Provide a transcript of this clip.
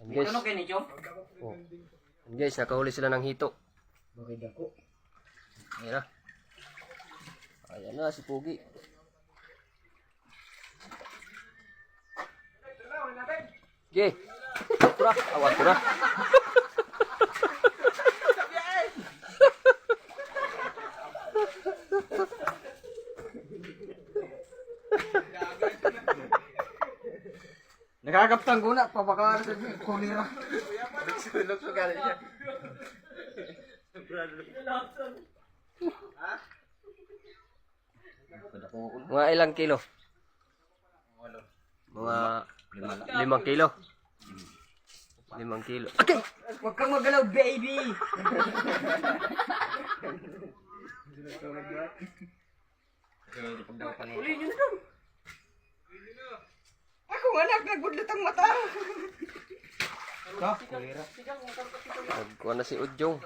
And guys, oh. And guys, nakahuli sila ng hito. Bakit ako? Ayan na. Ayan na si Pugi. Okay. Pura, awan pura. Nakakaptang ko na, papakalan sa kulira. Sulok sa galing niya. Mga ilang kilo? Mga 5 kilo. 5 kilo. Okay. Huwag kang magalaw, baby! Ako nga nagbudlat ang mata. Nagkuha na si Udyong.